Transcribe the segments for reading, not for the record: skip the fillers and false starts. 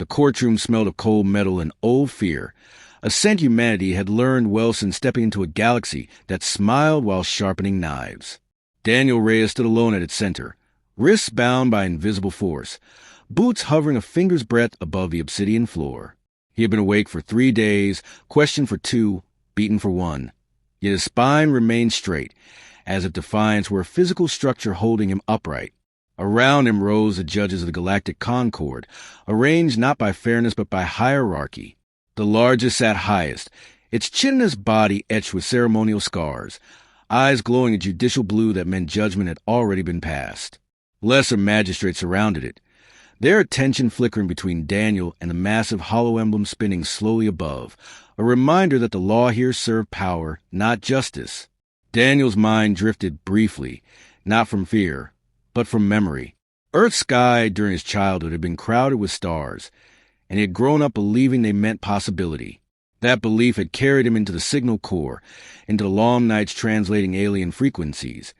The courtroom smelled of cold metal and old fear, a scent humanity had learned well since stepping into a galaxy that smiled while sharpening knives. Daniel Reyes stood alone at its center, wrists bound by invisible force, boots hovering a finger's breadth above the obsidian floor. He had been awake for 3 days, questioned for 2, beaten for 1. Yet his spine remained straight, as if defiance were a physical structure holding him upright. Around him rose the judges of the Galactic Concord, arranged not by fairness but by hierarchy. The largest sat highest, its chitinous body etched with ceremonial scars, eyes glowing a judicial blue that meant judgment had already been passed. Lesser magistrates surrounded it, their attention flickering between Daniel and the massive hollow emblem spinning slowly above, a reminder that the law here served power, not justice. Daniel's mind drifted briefly, not from fear, but from memory. Earth's sky during his childhood had been crowded with stars, and he had grown up believing they meant possibility. That belief had carried him into the signal corps, into the long nights translating alien frequencies.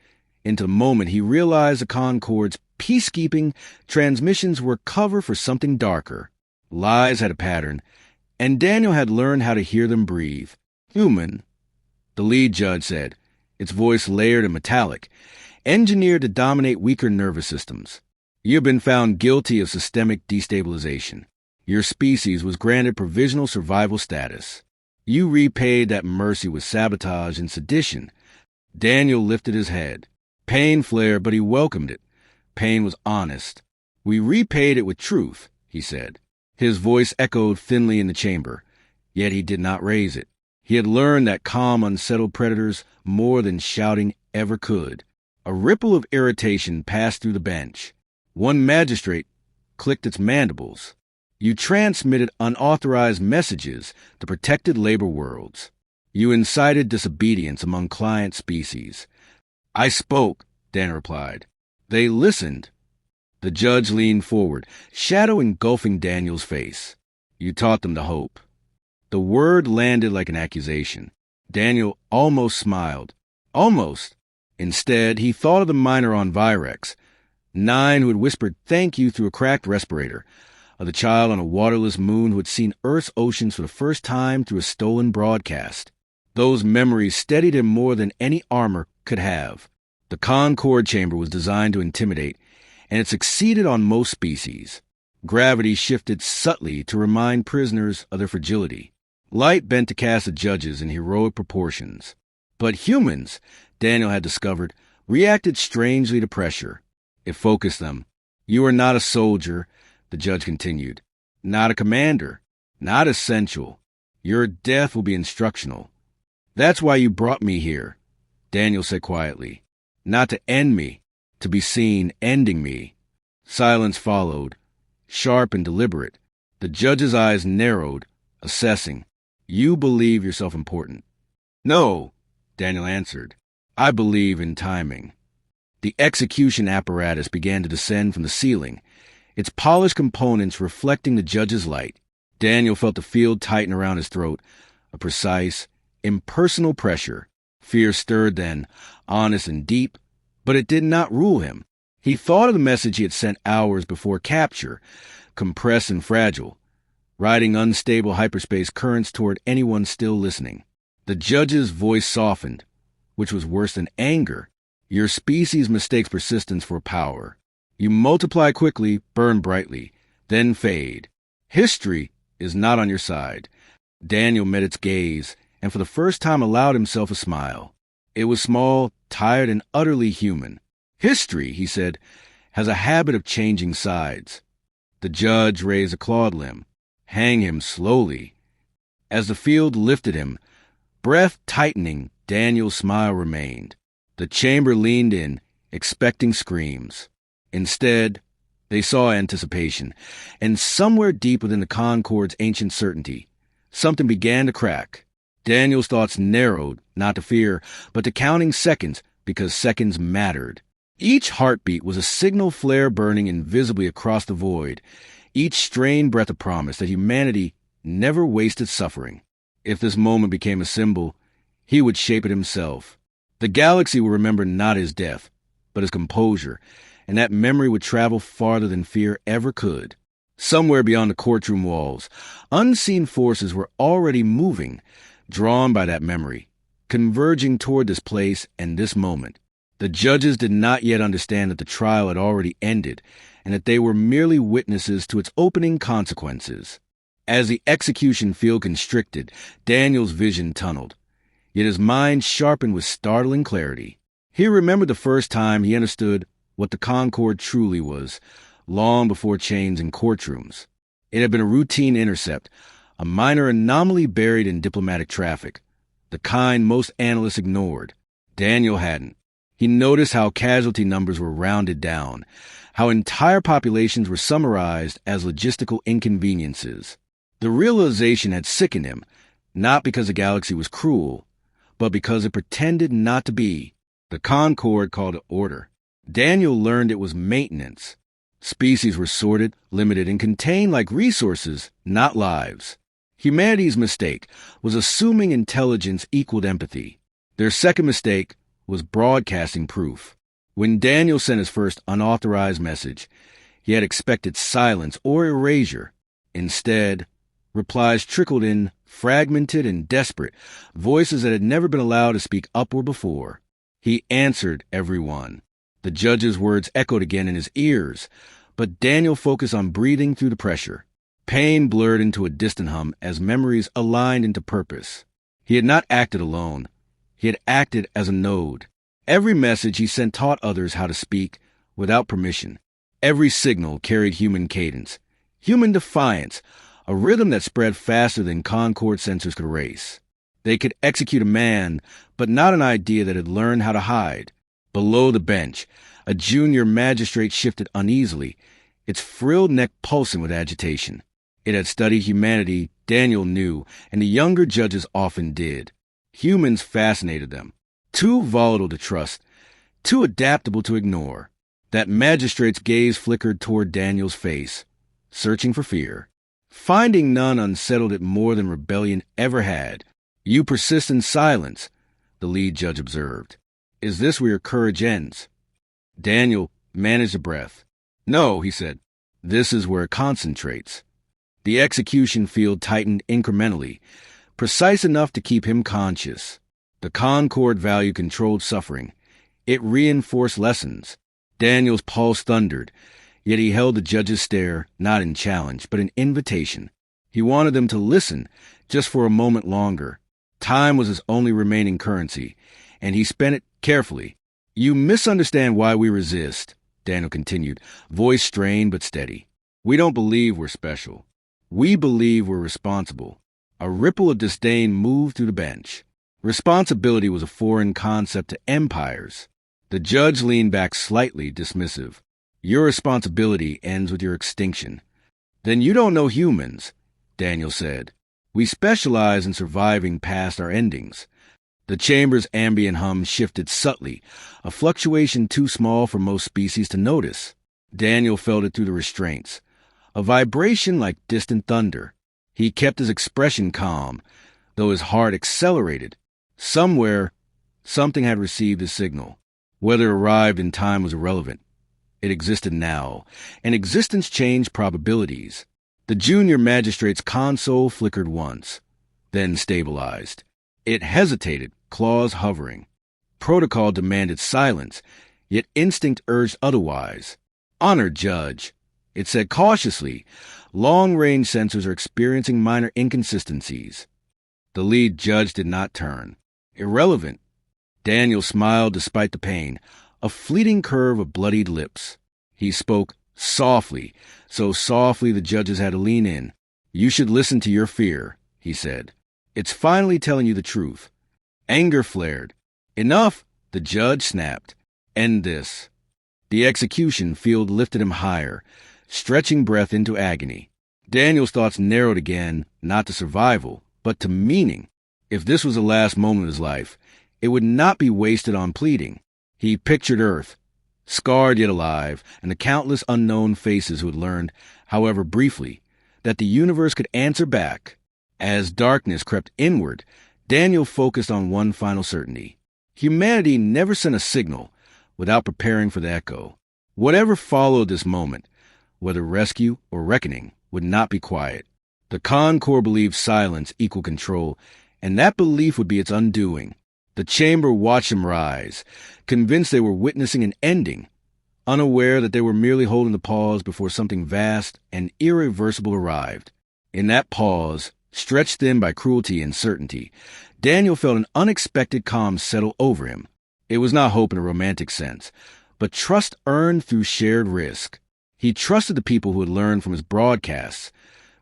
Into the moment he realized the Concord's peacekeeping transmissions were cover for something darker. Lies had a pattern, and Daniel had learned how to hear them breathe. Human, the lead judge said, its voice layered and metallic, engineered to dominate weaker nervous systems. You have been found guilty of systemic destabilization. Your species was granted provisional survival status. You repaid that mercy with sabotage and sedition. Daniel lifted his head. Pain flared, but he welcomed it. Pain was honest. We repaid it with truth, he said. His voice echoed thinly in the chamber, yet he did not raise it. He had learned that calm, unsettled predators more than shouting ever could. A ripple of irritation passed through the bench. One magistrate clicked its mandibles. You transmitted unauthorized messages to protected labor worlds. You incited disobedience among client species. I spoke, Dan replied. They listened. The judge leaned forward, shadow engulfing Daniel's face. You taught them to hope. The word landed like an accusation. Daniel almost smiled. Almost. Instead, he thought of the miner on Virex, 9 who had whispered thank you through a cracked respirator, of the child on a waterless moon who had seen Earth's oceans for the first time through a stolen broadcast. Those memories steadied him more than any armor could have. The Concord chamber was designed to intimidate, and it succeeded on most species. Gravity shifted subtly to remind prisoners of their fragility. Light bent to cast the judges in heroic proportions. But humans, Daniel had discovered, reacted strangely to pressure. It focused them. You are not a soldier, the judge continued. Not a commander. Not essential. Your death will be instructional. That's why you brought me here, Daniel said quietly. Not to end me, to be seen ending me. Silence followed, sharp and deliberate. The judge's eyes narrowed, assessing. You believe yourself important. No, Daniel answered. I believe in timing. The execution apparatus began to descend from the ceiling, its polished components reflecting the judge's light. Daniel felt the field tighten around his throat, a precise, impersonal pressure. Fear stirred then, honest and deep, but it did not rule him. He thought of the message he had sent hours before capture, compressed and fragile, riding unstable hyperspace currents toward anyone still listening. The judge's voice softened, which was worse than anger. Your species mistakes persistence for power. You multiply quickly, burn brightly, then fade. History is not on your side. Daniel met its gaze, and for the first time allowed himself a smile. It was small, tired, and utterly human. History, he said, has a habit of changing sides. The judge raised a clawed limb. Hang him slowly. As the field lifted him, breath tightening, Daniel's smile remained. The chamber leaned in, expecting screams. Instead, they saw anticipation, and somewhere deep within the Concord's ancient certainty, something began to crack. Daniel's thoughts narrowed, not to fear, but to counting seconds, because seconds mattered. Each heartbeat was a signal flare burning invisibly across the void, each strained breath a promise that humanity never wasted suffering. If this moment became a symbol, he would shape it himself. The galaxy would remember not his death, but his composure, and that memory would travel farther than fear ever could. Somewhere beyond the courtroom walls, unseen forces were already moving, drawn by that memory, converging toward this place and this moment. The judges did not yet understand that the trial had already ended and that they were merely witnesses to its opening consequences. As the execution field constricted, Daniel's vision tunneled, yet his mind sharpened with startling clarity. He remembered the first time he understood what the Concord truly was, long before chains in courtrooms. It had been a routine intercept, a minor anomaly buried in diplomatic traffic, the kind most analysts ignored. Daniel hadn't. He noticed how casualty numbers were rounded down, how entire populations were summarized as logistical inconveniences. The realization had sickened him, not because the galaxy was cruel, but because it pretended not to be. The Concord called it order. Daniel learned it was maintenance. Species were sorted, limited, and contained like resources, not lives. Humanity's mistake was assuming intelligence equaled empathy. Their second mistake was broadcasting proof. When Daniel sent his first unauthorized message, he had expected silence or erasure. Instead, replies trickled in, fragmented and desperate, voices that had never been allowed to speak upward before. He answered every one. The judge's words echoed again in his ears, but Daniel focused on breathing through the pressure. Pain blurred into a distant hum as memories aligned into purpose. He had not acted alone. He had acted as a node. Every message he sent taught others how to speak without permission. Every signal carried human cadence, human defiance, a rhythm that spread faster than Concord sensors could erase. They could execute a man, but not an idea that had learned how to hide. Below the bench, a junior magistrate shifted uneasily, its frilled neck pulsing with agitation. It had studied humanity, Daniel knew, and the younger judges often did. Humans fascinated them. Too volatile to trust, too adaptable to ignore. That magistrate's gaze flickered toward Daniel's face, searching for fear. Finding none unsettled it more than rebellion ever had. "You persist in silence," the lead judge observed. "Is this where your courage ends?" Daniel managed a breath. "No," he said. "This is where it concentrates." The execution field tightened incrementally, precise enough to keep him conscious. The Concord value controlled suffering. It reinforced lessons. Daniel's pulse thundered, yet he held the judge's stare, not in challenge, but in invitation. He wanted them to listen, just for a moment longer. Time was his only remaining currency, and he spent it carefully. "You misunderstand why we resist," Daniel continued, voice strained but steady. "We don't believe we're special. We believe we're responsible." A ripple of disdain moved through the bench. Responsibility was a foreign concept to empires. The judge leaned back slightly, dismissive. "Your responsibility ends with your extinction." "Then you don't know humans," Daniel said. "We specialize in surviving past our endings." The chamber's ambient hum shifted subtly, a fluctuation too small for most species to notice. Daniel felt it through the restraints, a vibration like distant thunder. He kept his expression calm, though his heart accelerated. Somewhere, something had received a signal. Whether it arrived in time was irrelevant. It existed now, and existence changed probabilities. The junior magistrate's console flickered once, then stabilized. It hesitated, claws hovering. Protocol demanded silence, yet instinct urged otherwise. "Honored Judge," it said cautiously, "long-range sensors are experiencing minor inconsistencies." The lead judge did not turn. "Irrelevant." Daniel smiled despite the pain, a fleeting curve of bloodied lips. He spoke softly, so softly the judges had to lean in. "You should listen to your fear," he said. "It's finally telling you the truth." Anger flared. "Enough!" the judge snapped. "End this." The execution field lifted him higher, stretching breath into agony. Daniel's thoughts narrowed again, not to survival, but to meaning. If this was the last moment of his life, it would not be wasted on pleading. He pictured Earth, scarred yet alive, and the countless unknown faces who had learned, however briefly, that the universe could answer back. As darkness crept inward, Daniel focused on one final certainty. Humanity never sent a signal without preparing for the echo. Whatever followed this moment, whether rescue or reckoning, would not be quiet. The Concord believed silence equaled control, and that belief would be its undoing. The chamber watched them rise, convinced they were witnessing an ending, unaware that they were merely holding the pause before something vast and irreversible arrived. In that pause, stretched thin by cruelty and certainty, Daniel felt an unexpected calm settle over him. It was not hope in a romantic sense, but trust earned through shared risk. He trusted the people who had learned from his broadcasts,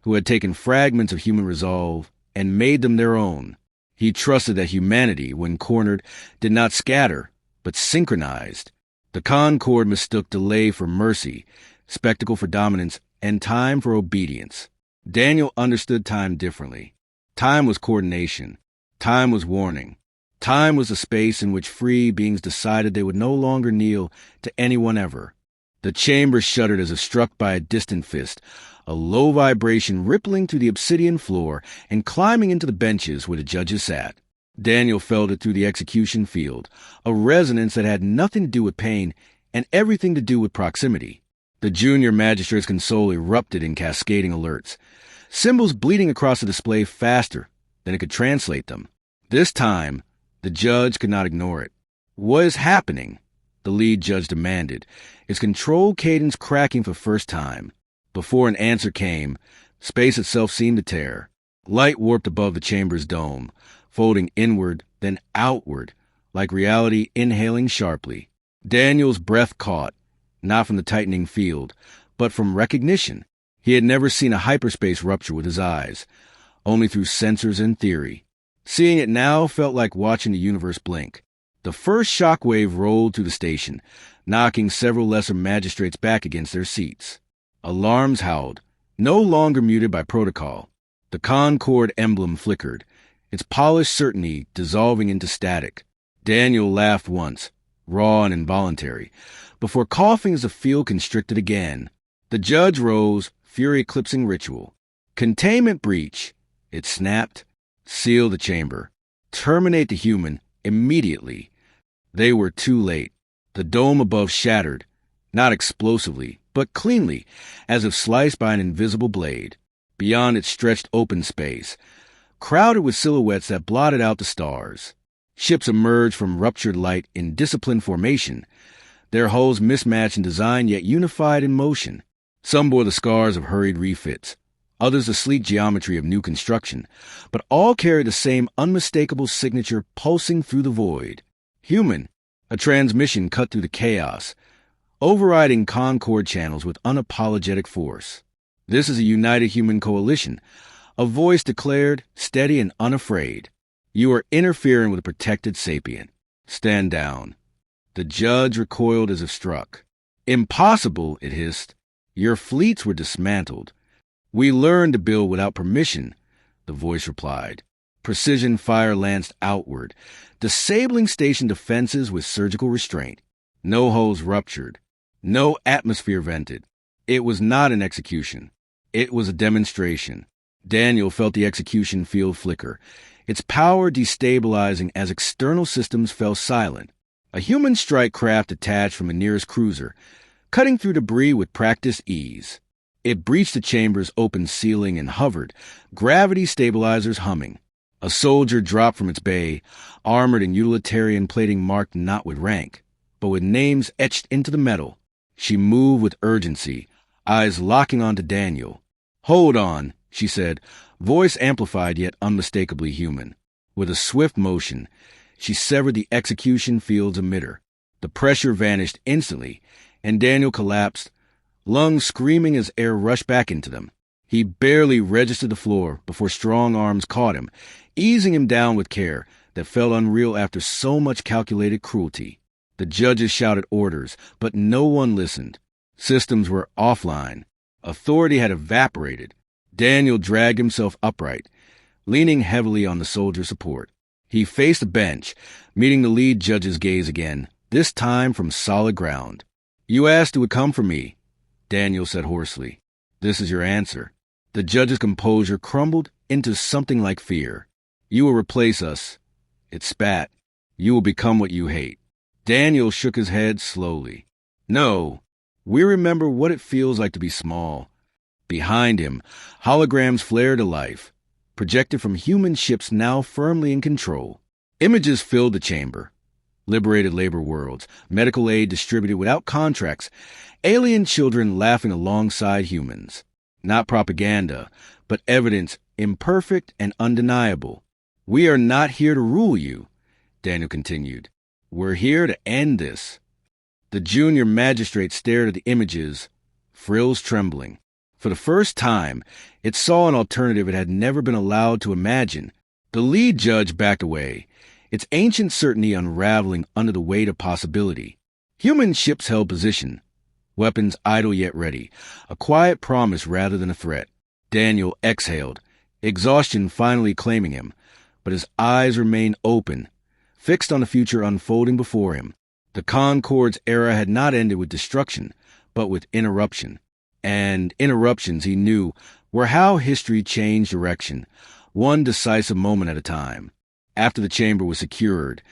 who had taken fragments of human resolve and made them their own. He trusted that humanity, when cornered, did not scatter, but synchronized. The Concord mistook delay for mercy, spectacle for dominance, and time for obedience. Daniel understood time differently. Time was coordination. Time was warning. Time was a space in which free beings decided they would no longer kneel to anyone ever. The chamber shuddered as if struck by a distant fist, a low vibration rippling through the obsidian floor and climbing into the benches where the judges sat. Daniel felt it through the execution field, a resonance that had nothing to do with pain and everything to do with proximity. The junior magistrate's console erupted in cascading alerts, symbols bleeding across the display faster than it could translate them. This time, the judge could not ignore it. "What is happening?" the lead judge demanded, its control cadence cracking for first time. Before an answer came, space itself seemed to tear. Light warped above the chamber's dome, folding inward, then outward, like reality inhaling sharply. Daniel's breath caught, not from the tightening field, but from recognition. He had never seen a hyperspace rupture with his eyes, only through sensors and theory. Seeing it now felt like watching the universe blink. The first shockwave rolled through the station, knocking several lesser magistrates back against their seats. Alarms howled, no longer muted by protocol. The Concord emblem flickered, its polished certainty dissolving into static. Daniel laughed once, raw and involuntary, before coughing as the field constricted again. The judge rose, fury eclipsing ritual. Containment breach. It snapped. Seal the chamber. Terminate the human immediately. They were too late. The dome above shattered, not explosively, but cleanly, as if sliced by an invisible blade. Beyond it stretched open space, crowded with silhouettes that blotted out the stars. Ships emerged from ruptured light in disciplined formation, their hulls mismatched in design yet unified in motion. Some bore the scars of hurried refits, others the sleek geometry of new construction, but all carried the same unmistakable signature pulsing through the void. Human, a transmission cut through the chaos, overriding Concord channels with unapologetic force. This is a united human coalition, a voice declared, steady and unafraid. You are interfering with a protected sapient. Stand down. The judge recoiled as if struck. Impossible, it hissed. Your fleets were dismantled. We learned to build without permission, the voice replied. Precision fire lanced outward, disabling station defenses with surgical restraint. No hulls ruptured. No atmosphere vented. It was not an execution. It was a demonstration. Daniel felt the execution field flicker, its power destabilizing as external systems fell silent. A human strike craft detached from a nearest cruiser, cutting through debris with practiced ease. It breached the chamber's open ceiling and hovered, gravity stabilizers humming. A soldier dropped from its bay, armored in utilitarian plating marked not with rank, but with names etched into the metal. She moved with urgency, eyes locking onto Daniel. "Hold on," she said, voice amplified yet unmistakably human. With a swift motion, she severed the execution field's emitter. The pressure vanished instantly, and Daniel collapsed, lungs screaming as air rushed back into them. He barely registered the floor before strong arms caught him, easing him down with care that felt unreal after so much calculated cruelty. The judges shouted orders, but no one listened. Systems were offline. Authority had evaporated. Daniel dragged himself upright, leaning heavily on the soldier's support. He faced the bench, meeting the lead judge's gaze again, this time from solid ground. "You asked it would come from me," Daniel said hoarsely. "This is your answer." The judge's composure crumbled into something like fear. "You will replace us." It spat. "You will become what you hate." Daniel shook his head slowly. "No, We remember what it feels like to be small. Behind him, holograms flared to life, projected from human ships now firmly in control. Images filled the chamber. Liberated labor worlds, medical aid distributed without contracts, alien children laughing alongside humans. Not propaganda, but evidence imperfect and undeniable. We are not here to rule you, Daniel continued. We're here to end this. The junior magistrate stared at the images, frills trembling. For the first time, it saw an alternative it had never been allowed to imagine. The lead judge backed away, its ancient certainty unraveling under the weight of possibility. Human ships held position, weapons idle yet ready, a quiet promise rather than a threat. Daniel exhaled, exhaustion finally claiming him, but his eyes remained open, fixed on the future unfolding before him. The Concorde's era had not ended with destruction, but with interruption. And interruptions, he knew, were how history changed direction, one decisive moment at a time. After the chamber was secured,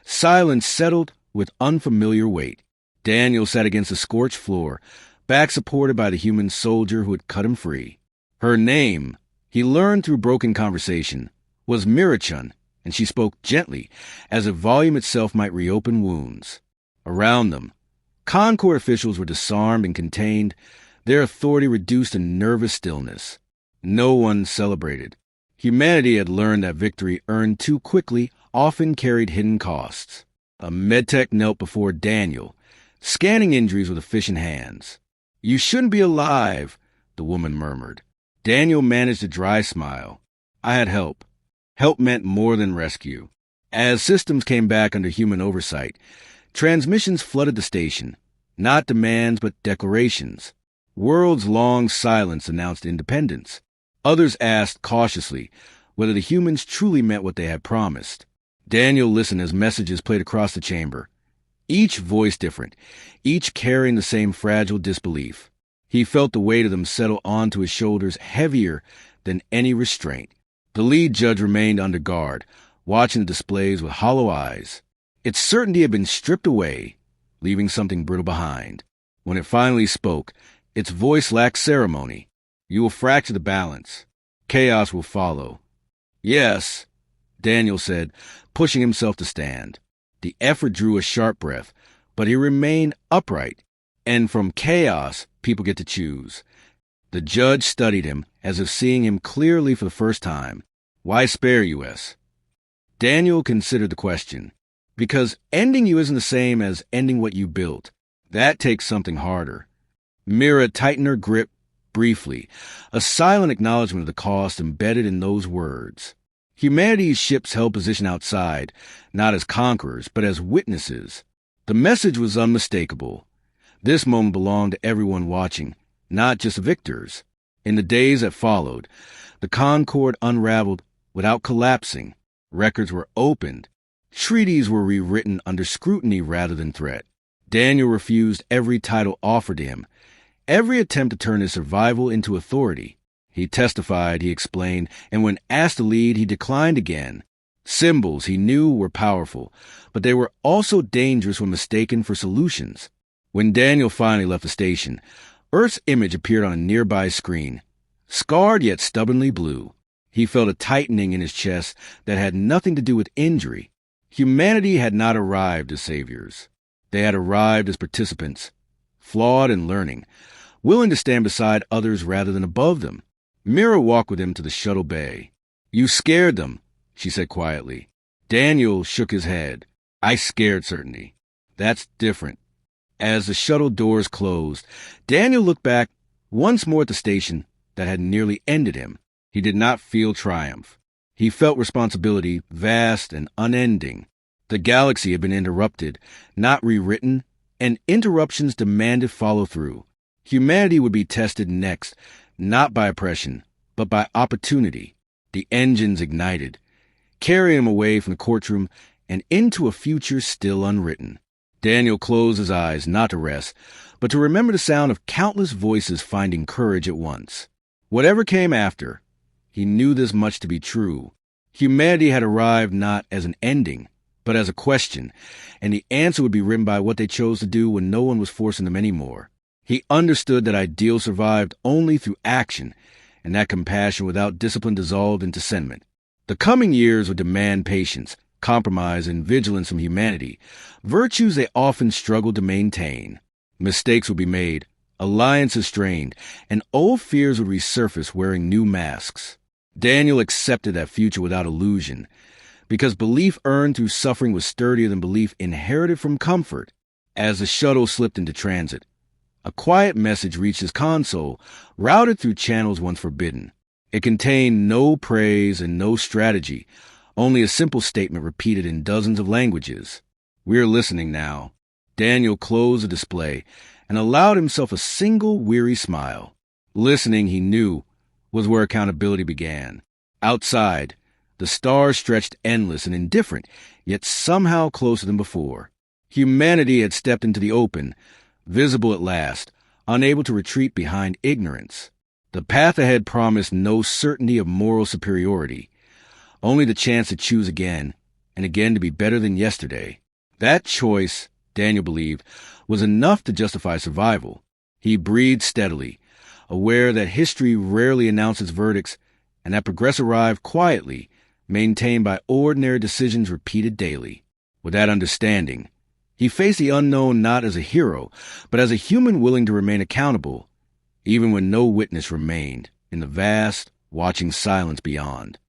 silence settled with unfamiliar weight. Daniel sat against the scorched floor, back supported by the human soldier who had cut him free. Her name, he learned through broken conversation, was Mirachun, and she spoke gently, as if volume itself might reopen wounds. Around them, Concorde officials were disarmed and contained, their authority reduced to nervous stillness. No one celebrated. Humanity had learned that victory earned too quickly often carried hidden costs. A medtech knelt before Daniel, scanning injuries with efficient hands. "You shouldn't be alive," the woman murmured. Daniel managed a dry smile. "I had help." Help meant more than rescue. As systems came back under human oversight, transmissions flooded the station. Not demands, but declarations. Worlds-long silence announced independence. Others asked cautiously whether the humans truly meant what they had promised. Daniel listened as messages played across the chamber, each voice different, each carrying the same fragile disbelief. He felt the weight of them settle onto his shoulders heavier than any restraint. The lead judge remained under guard, watching the displays with hollow eyes. Its certainty had been stripped away, leaving something brittle behind. When it finally spoke, its voice lacked ceremony. "You will fracture the balance. Chaos will follow." "Yes," Daniel said, pushing himself to stand. The effort drew a sharp breath, but he remained upright. And from chaos, people get to choose. The judge studied him, as if seeing him clearly for the first time. "Why spare you, S?" Daniel considered the question. "Because ending you isn't the same as ending what you built. That takes something harder." Mira tightened her grip briefly, a silent acknowledgement of the cost embedded in those words. Humanity's ships held position outside, not as conquerors, but as witnesses. The message was unmistakable. This moment belonged to everyone watching, not just victors. In the days that followed, the Concorde unraveled without collapsing. Records were opened. Treaties were rewritten under scrutiny rather than threat. Daniel refused every title offered to him, every attempt to turn his survival into authority. He testified, he explained, and when asked to lead, he declined again. Symbols, he knew, were powerful, but they were also dangerous when mistaken for solutions. When Daniel finally left the station, Earth's image appeared on a nearby screen, scarred yet stubbornly blue. He felt a tightening in his chest that had nothing to do with injury. Humanity had not arrived as saviors. They had arrived as participants, flawed and learning, willing to stand beside others rather than above them. Mira walked with him to the shuttle bay. "You scared them," she said quietly. Daniel shook his head. "I scared certainty. That's different." As the shuttle doors closed, Daniel looked back once more at the station that had nearly ended him. He did not feel triumph. He felt responsibility, vast and unending. The galaxy had been interrupted, not rewritten, and interruptions demanded follow-through. Humanity would be tested next, not by oppression, but by opportunity. The engines ignited, carrying him away from the courtroom and into a future still unwritten. Daniel closed his eyes, not to rest, but to remember the sound of countless voices finding courage at once. Whatever came after, he knew this much to be true. Humanity had arrived not as an ending, but as a question, and the answer would be written by what they chose to do when no one was forcing them anymore. He understood that ideals survived only through action, and that compassion without discipline dissolved into sentiment. The coming years would demand patience, compromise, and vigilance from humanity, virtues they often struggled to maintain. Mistakes would be made, alliances strained, and old fears would resurface wearing new masks. Daniel accepted that future without illusion, because belief earned through suffering was sturdier than belief inherited from comfort. As the shuttle slipped into transit, a quiet message reached his console, routed through channels once forbidden. It contained no praise and no strategy, only a simple statement repeated in dozens of languages. "We're listening now." Daniel closed the display and allowed himself a single weary smile. Listening, he knew, was where accountability began. Outside, the stars stretched endless and indifferent, yet somehow closer than before. Humanity had stepped into the open, visible at last, unable to retreat behind ignorance. The path ahead promised no certainty of moral superiority, only the chance to choose again, and again to be better than yesterday. That choice, Daniel believed, was enough to justify survival. He breathed steadily, aware that history rarely announces verdicts, and that progress arrived quietly, maintained by ordinary decisions repeated daily. With that understanding, he faced the unknown not as a hero, but as a human willing to remain accountable, even when no witness remained in the vast, watching silence beyond.